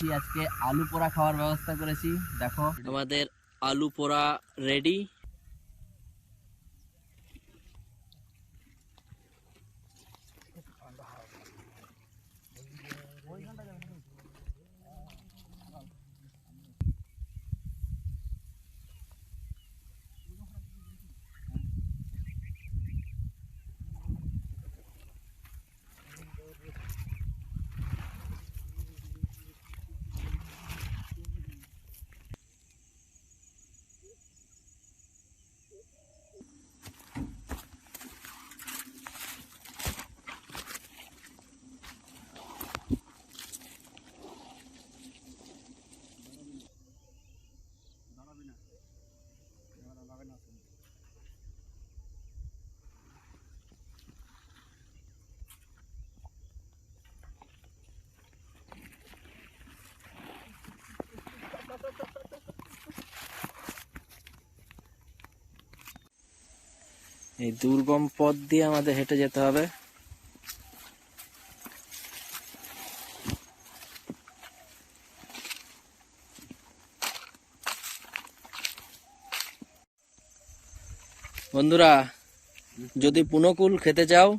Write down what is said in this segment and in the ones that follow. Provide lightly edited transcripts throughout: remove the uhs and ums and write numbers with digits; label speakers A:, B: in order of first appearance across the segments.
A: এসেছি আজকে আলু পোড়া খাওয়ার ব্যবস্থা করেছি। দেখো আমাদের আলু পোড়া রেডি। এই দুর্গম পথ দিয়ে আমাদের হেঁটে যেতে হবে। বন্ধুরা, যদি পুনকুল খেতে চাও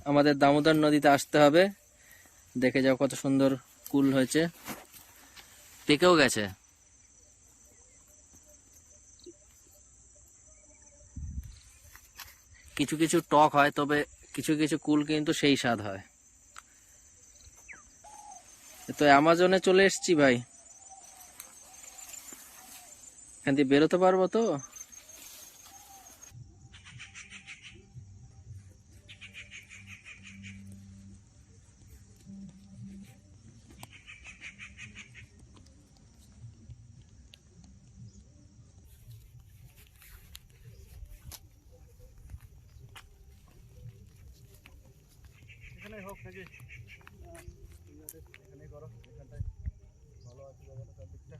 A: আমাদের দামোদর নদীতে আসতে হবে। দেখে যাও কত সুন্দর কুল হয়েছে, পেকেও গেছে। কিছু কিছু টক হয়, তবে কিছু কিছু কুল কিন্তু সেই স্বাদ হয়। তো অ্যামাজনে চলে এসেছি ভাই, এখান দিয়ে বেরোতে পারবো তো?
B: এখানে হোক নাকি? এখানে করো, এখানটায় ভালো আছে জায়গাটা, তার দিকটা।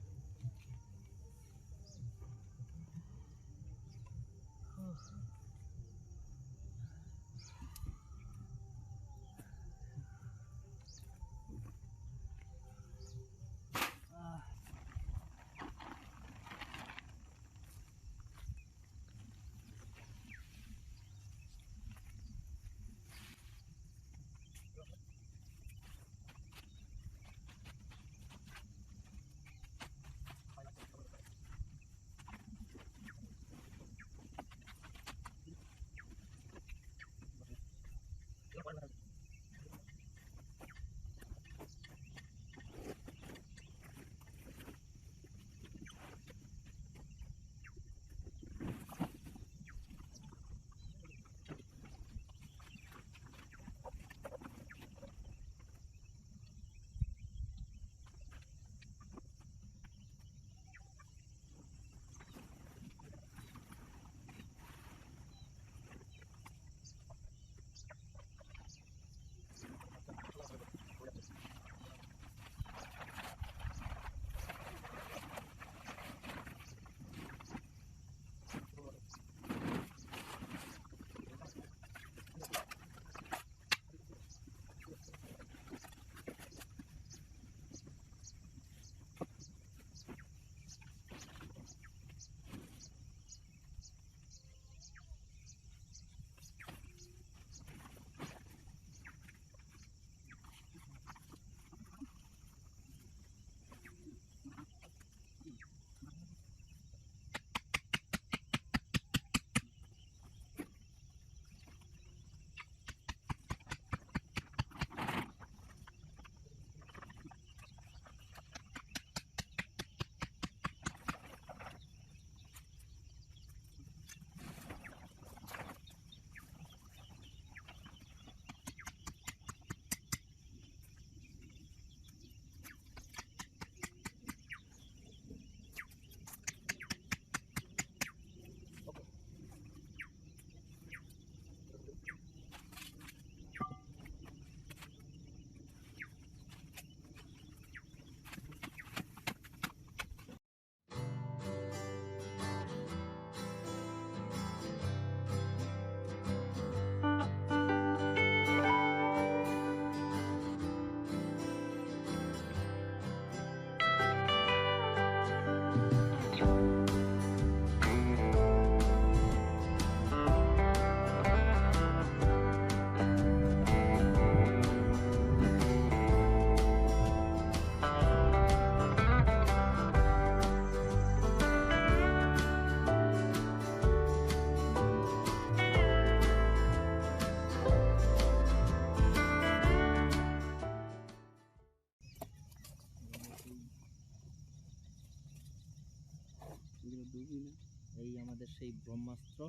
A: এই আমাদের সেই ব্রহ্মাস্ত্র।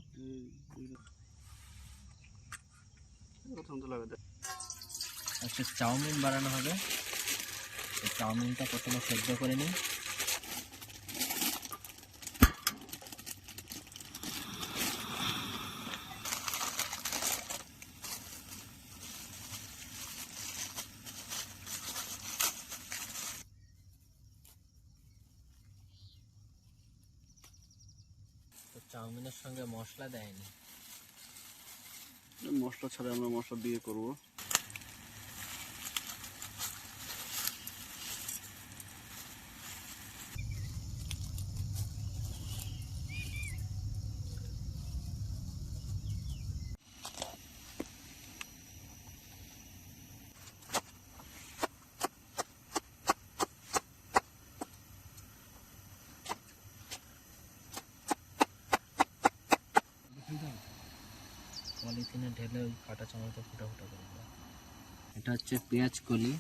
A: আচ্ছা, চাউমিন বানানো হবে। চাউমিনটা প্রথমে সেদ্ধ করে নিই। তো চাউমিনের সঙ্গে মশলা দেয়নি,
B: মশলা ছাড়া আমরা মশলা দিয়ে করব।
A: পলিথিনে ঢেলে ওই কাটা চামচে ফুটা ফুটা করে দেওয়া। এটা হচ্ছে পেঁয়াজ কলি।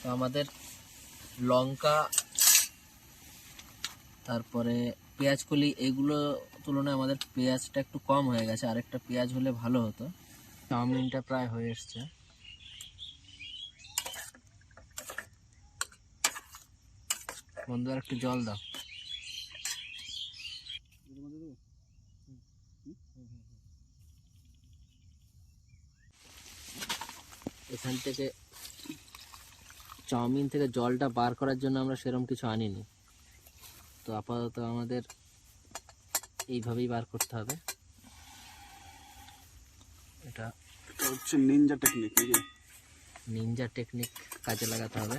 A: তো আমাদের লঙ্কা, তারপরে পেঁয়াজ কলি, এগুলো তুলনায় আমাদের পেঁয়াজটা একটু কম হয়ে গেছে। আরেকটা পেঁয়াজ হলে ভালো হতো। চাউমিনটা প্রায় হয়ে এসছে। বন্ধুরা একটু জল দাও। এখান থেকে চাউমিন থেকে জলটা বার করার জন্য আমরা সেরকম কিছু আনিনি, তো আপাতত আমাদের এইভাবেই বার করতে হবে। এটা
B: হচ্ছে নিনজা টেকনিক,
A: নিনজা টেকনিক কাজে লাগাতে হবে।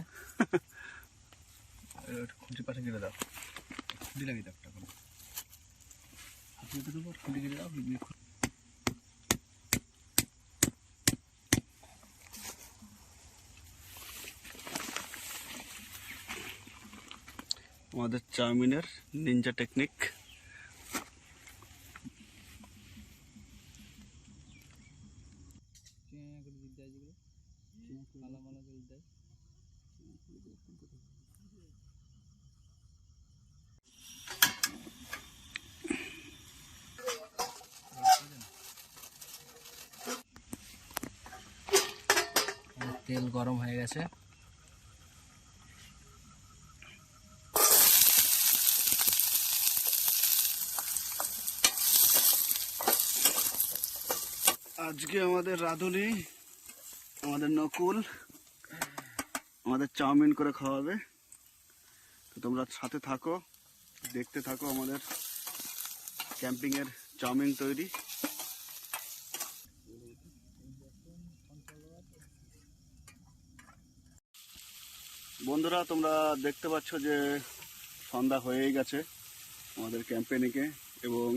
B: খুঁটি পাশে গেলে দাও, খুঁটি লাগিয়ে দাও, হাতের উপর খুঁটি গেলে দাও। আমাদের চাউমিনের নিনজা টেকনিক।
A: তেল গরম হয়ে গেছে।
B: আজকে আমাদের রাঁধুনি, আমাদের নকুল আমাদের চাউমিন করে খাওয়াবে। তো তোমরা সাথে থাকো, দেখতে থাকো আমাদের ক্যাম্পিংয়ের চাউমিন তৈরি। বন্ধুরা, তোমরা দেখতে পাচ্ছ যে সন্ধ্যা হয়েই গেছে আমাদের ক্যাম্পেনিংয়ে, এবং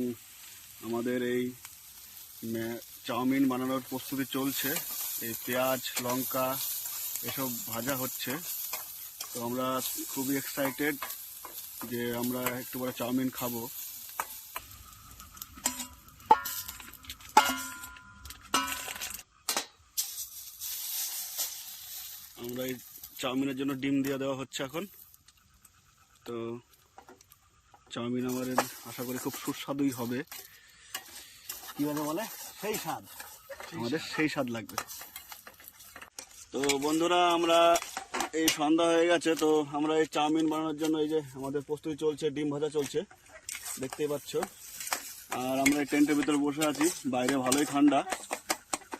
B: আমাদের এই চাউমিন বানানোর প্রস্তুতি চলছে। এই পেঁয়াজ, লঙ্কা এসব ভাজা হচ্ছে। তো আমরা খুবই এক্সাইটেড যে আমরা একটু পরে চাউমিন খাবো। আমরা এই চাউমিনের জন্য ডিম দিয়ে দেওয়া হচ্ছে এখন। তো চাউমিন আমাদের আশা করি খুব সুস্বাদুই হবে। কীভাবে বলে, সেই স্বাদ, আমাদের সেই স্বাদ লাগবে। তো বন্ধুরা, আমরা এই সন্ধ্যা হয়ে গেছে, তো আমরা এই চাউমিন বানানোর জন্য এই যে আমাদের প্রস্তুতি চলছে, ডিম ভাজা চলছে, দেখতেই পাচ্ছ। আর আমরা এই টেন্টের ভিতরে বসে আছি, বাইরে ভালোই ঠান্ডা,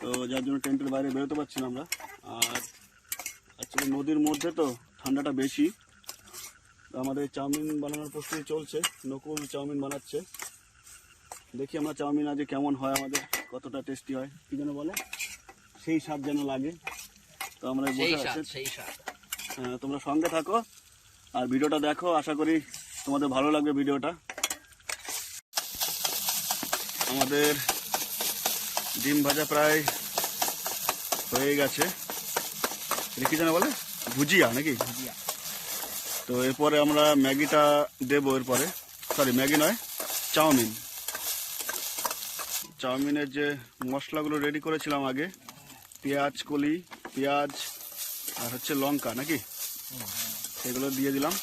B: তো যার জন্য টেন্টের বাইরে বেরোতে পারছি না আমরা। আর অ্যাকচুয়ালি নদীর মধ্যে তো ঠান্ডাটা বেশি, তো আমাদের চাউমিন বানানোর প্রস্তুতি চলছে। নকুল চাউমিন বানাচ্ছে, দেখি আমরা চাউমিন আজকে কেমন হয়, আমাদের কতটা টেস্টি হয়, কি যেন বলে সেই স্বাদ যেন লাগে। তো আমরা বসে আছি, তোমরা সঙ্গে থাকো আর ভিডিওটা দেখো, আশা করি তোমাদের ভালো লাগবে ভিডিওটা। আমাদের ডিম ভাজা প্রায় হয়ে গেছে, এটা কি যেন বলে ভুজিয়া নাকি? তো এরপরে আমরা ম্যাগিটা দেবো, এরপরে সরি ম্যাগি নয়, চাউমিন। চাউমিনের যে মশলাগুলো রেডি করেছিলাম আগে, পেঁয়াজ কলি, পেঁয়াজ আর হচ্ছে লঙ্কা নাকি, সেগুলো দিয়ে দিলাম।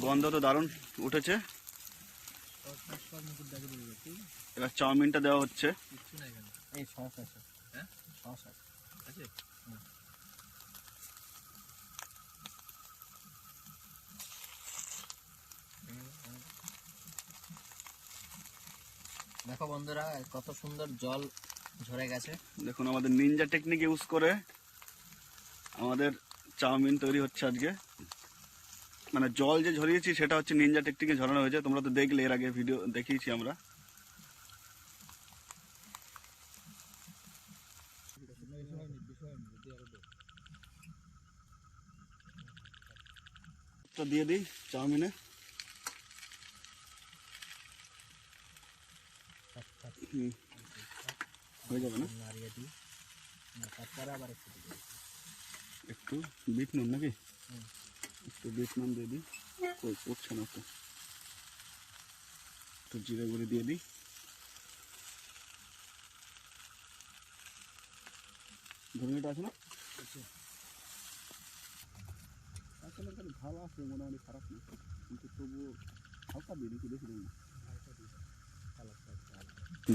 B: গন্ধ তো দারুণ উঠেছে। এবার চাউমিনটা দেওয়া হচ্ছে।
A: দেখো বন্ধুরা কত সুন্দর জল ঝরে গেছে।
B: দেখুন আমাদের নিনজা টেকনিক ইউজ করে আমাদের চাউমিন তৈরি হচ্ছে আজকে। মানে জল যে ঝরিয়েছি সেটা হচ্ছে নিনজা টেকনিকে ঝরানো হয়েছে, তোমরা তো দেখলে এর আগে ভিডিও দেখিয়েছি আমরা। দিয়ে দিই চাউমিনে। হয়ে যাবে না, একটু বিট নুন নাকি, একটু বিট নুন দিয়ে দিই, ওই পড়ছে না তো, একটু জিরে গুঁড়ি দিয়ে দিই। ধনিয়াটা আছে না, আসলে ভালো আছে মোটামুটি, খারাপ না, কিন্তু তবুও হালকা দিয়ে দিচ্ছি, বেশি দিই।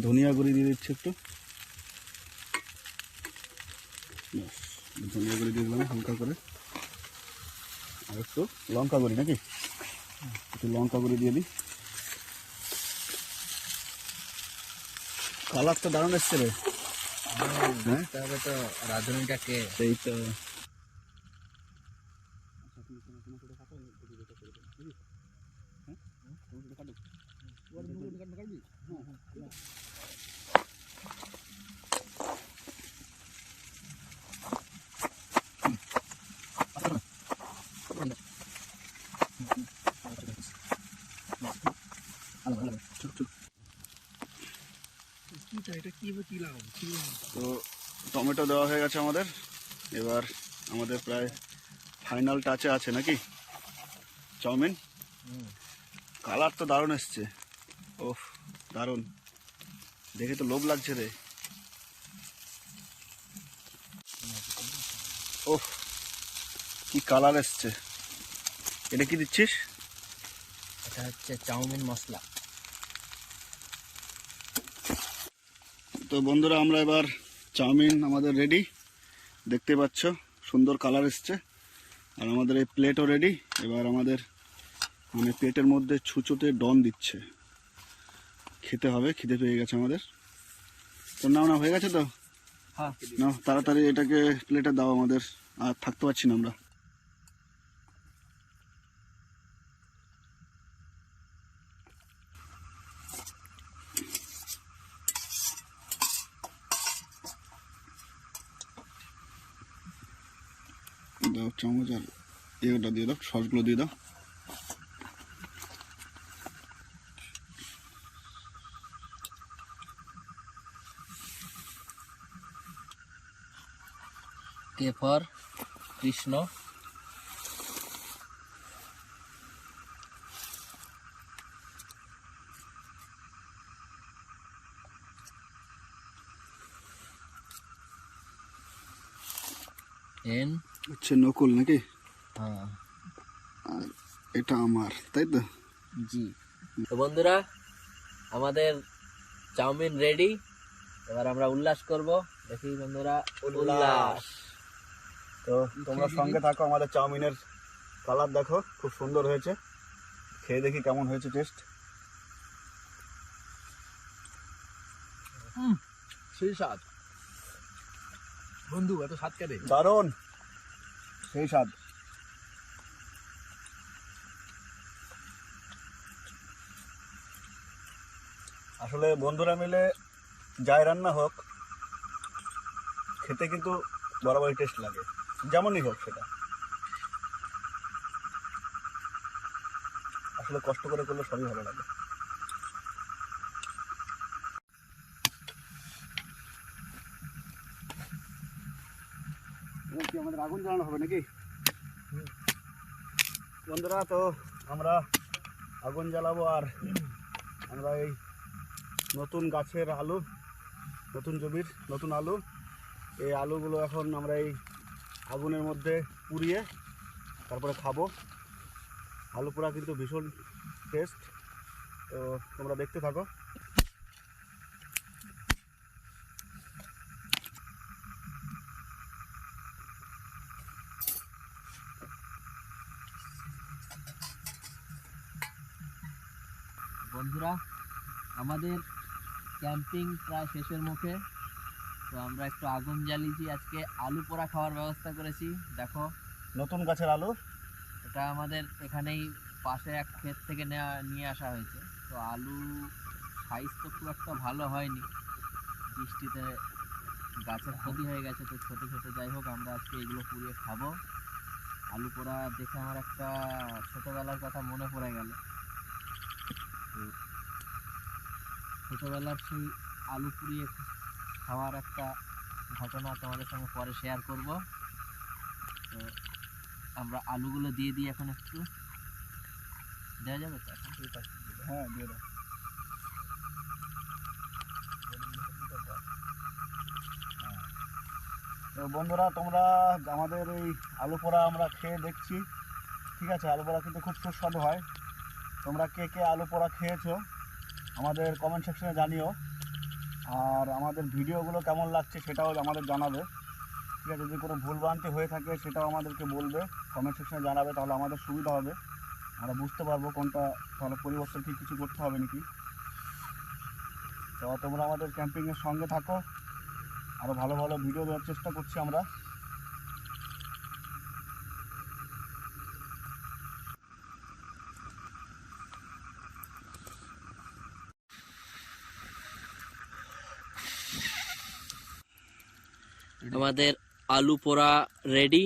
B: ধনিয়া গুঁড়ি দিয়ে দিচ্ছি একটু, ধনিয়া গুঁড়ি দিয়ে দিলাম হালকা করে, আর একটু লঙ্কা গুঁড়ি নাকি, একটু লঙ্কা গুঁড়ি দিয়ে দিই। কালার তো দারুণ এসছে রে,
A: তবে তো রাঁধুনিটা কে?
B: সেই তো। তো টমেটো দেওয়া হয়ে গেছে আমাদের, এবার আমাদের প্রায় ফাইনাল টাচে আছে নাকি চাউমিন। কালার তো দারুণ এসছে, ওহ দারুণ, দেখে তো লোভ লাগছে রে। ওহ কি কালার এসছে। এটা কি দিচ্ছিস?
A: এটা হচ্ছে চাউমিন মশলা।
B: তো বন্ধুরা আমরা এবার চাউমিন আমাদের রেডি, দেখতে পাচ্ছ সুন্দর কালার এসছে, আর আমাদের এই প্লেটও রেডি। এবার আমাদের মানে প্লেটের মধ্যে ছুঁচোতে ডন দিচ্ছে, খেতে হবে, খিদে পেয়ে গেছে আমাদের। তো নাও না, হয়ে গেছে তো,
A: হ্যাঁ
B: নাও তাড়াতাড়ি এটাকে প্লেটে দাও, আমাদের আর থাকতে পারছি না আমরা। দাও চামচ, আর এগুলো দিয়ে দাও, সসগুলো দিয়ে দাও।
A: K for Krishna. এন
B: হচ্ছে নকুল নাকি,
A: হ্যাঁ
B: আর এটা আমার, তাই তো?
A: জি। তো বন্ধুরা আমাদের চাউমিন রেডি, এবার আমরা উল্লাস করব। দেখি বন্ধুরা, উল্লাস।
B: তো তোমরা সঙ্গে থাকো, আমাদের চাউমিনের কালার দেখো খুব সুন্দর হয়েছে, খেয়ে দেখি কেমন হয়েছে টেস্ট।
A: সেই স্বাদ।
C: বন্ধু এত স্বাদ কেন?
B: দারুণ, সেই স্বাদ। আসলে বন্ধুরা মিলে যাই রান্না হোক, খেতে কিন্তু বরাবরই টেস্ট লাগে, যেমনই হোক সেটা। আসলে কষ্ট করে করলে সবই ভালো লাগে। কি আমাদের আগুন জ্বালানো হবে নাকি বন্ধুরা? তো আমরা আগুন জ্বালাবো, আর আমরা এই নতুন গাছের আলু, নতুন জমির নতুন আলু, এই আলুগুলো এখন আমরা এই আগুনের মধ্যে পুড়িয়ে তারপরে খাবো। আলু পোড়া কিন্তু ভীষণ টেস্ট, তো তোমরা দেখতে থাকো।
A: বন্ধুরা, আমাদের ক্যাম্পিং প্রায় শেষের মুখে। তো আমরা একটু আগুন জ্বালিয়েছি, আজকে আলু পোড়া খাওয়ার ব্যবস্থা করেছি। দেখো,
B: নতুন গাছের আলু,
A: এটা আমাদের এখানেই পাশে এক ক্ষেত থেকে নিয়ে আসা হয়েছে। তো আলু সাইজ তো খুব একটা ভালো হয়নি, বৃষ্টিতে গাছের ক্ষতি হয়ে গেছে। তো ছোটো ছোটো, যাই হোক, আমরা আজকে এগুলো পুড়িয়ে খাবো। আলু পোড়া দেখে আমার একটা ছোটোবেলার কথা মনে পড়ে গেল। ছোটোবেলার সেই আলু পুড়িয়ে খাওয়ার একটা ঘটনা তোমাদের সঙ্গে পরে শেয়ার করব। তো আমরা আলুগুলো দিয়ে দিই, এখন একটু দেওয়া যাবে তো এখন?
B: হ্যাঁ দিয়ে দাও। তো বন্ধুরা, তোমরা আমাদের এই আলু পোড়া আমরা খেয়ে দেখছি, ঠিক আছে? আলু পোড়া কিন্তু খুব সুস্বাদু হয়। তোমরা কে কে আলু পোড়া খেয়েছো আমাদের কমেন্ট সেকশনে জানিও, আর আমাদের ভিডিওগুলো কেমন লাগছে সেটাও আমাদের জানাবে, ঠিক আছে? যদি কোনো ভুলভ্রান্তি হয়ে থাকে সেটাও আমাদেরকে বলবে, কমেন্ট সেকশনে জানাবে, তাহলে আমাদের সুবিধা হবে, আমরা বুঝতে পারবো কোনটা তাহলে পরিবর্তন কি কিছু করতে হবে নাকি। তো তোমরা আমাদের ক্যাম্পিংয়ের সঙ্গে থাকো, আরও ভালো ভালো ভিডিও দেওয়ার চেষ্টা করছি আমরা।
A: আমাদের আলু পোড়া রেডি।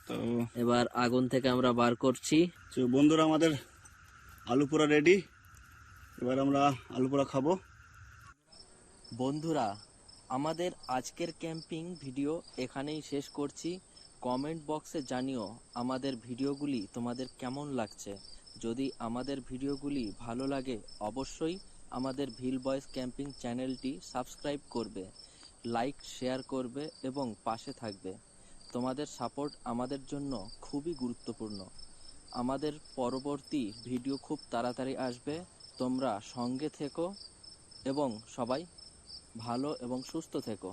B: তো
A: এবার আগুন থেকে আমরা বার করছি।
B: বন্ধুরা, আমাদের আলু পোড়া রেডি, এবার আমরা আলু পোড়া খাবো।
A: বন্ধুরা, আমাদের আজকের ক্যাম্পিং ভিডিও এখানেই শেষ করছি। কমেন্ট বক্সে জানিও আমাদের ভিডিওগুলি তোমাদের কেমন লাগছে। যদি আমাদের ভিডিওগুলি ভালো লাগে, অবশ্যই আমাদের ভিল বয়েস ক্যাম্পিং চ্যানেলটি সাবস্ক্রাইব করবে, লাইক শেয়ার করবে এবং পাশে থাকবে। তোমাদের সাপোর্ট আমাদের জন্য খুবই গুরুত্বপূর্ণ। আমাদের পরবর্তী ভিডিও খুব তাড়াতাড়ি আসবে, তোমরা সঙ্গে থেকো এবং সবাই ভালো এবং সুস্থ থেকো।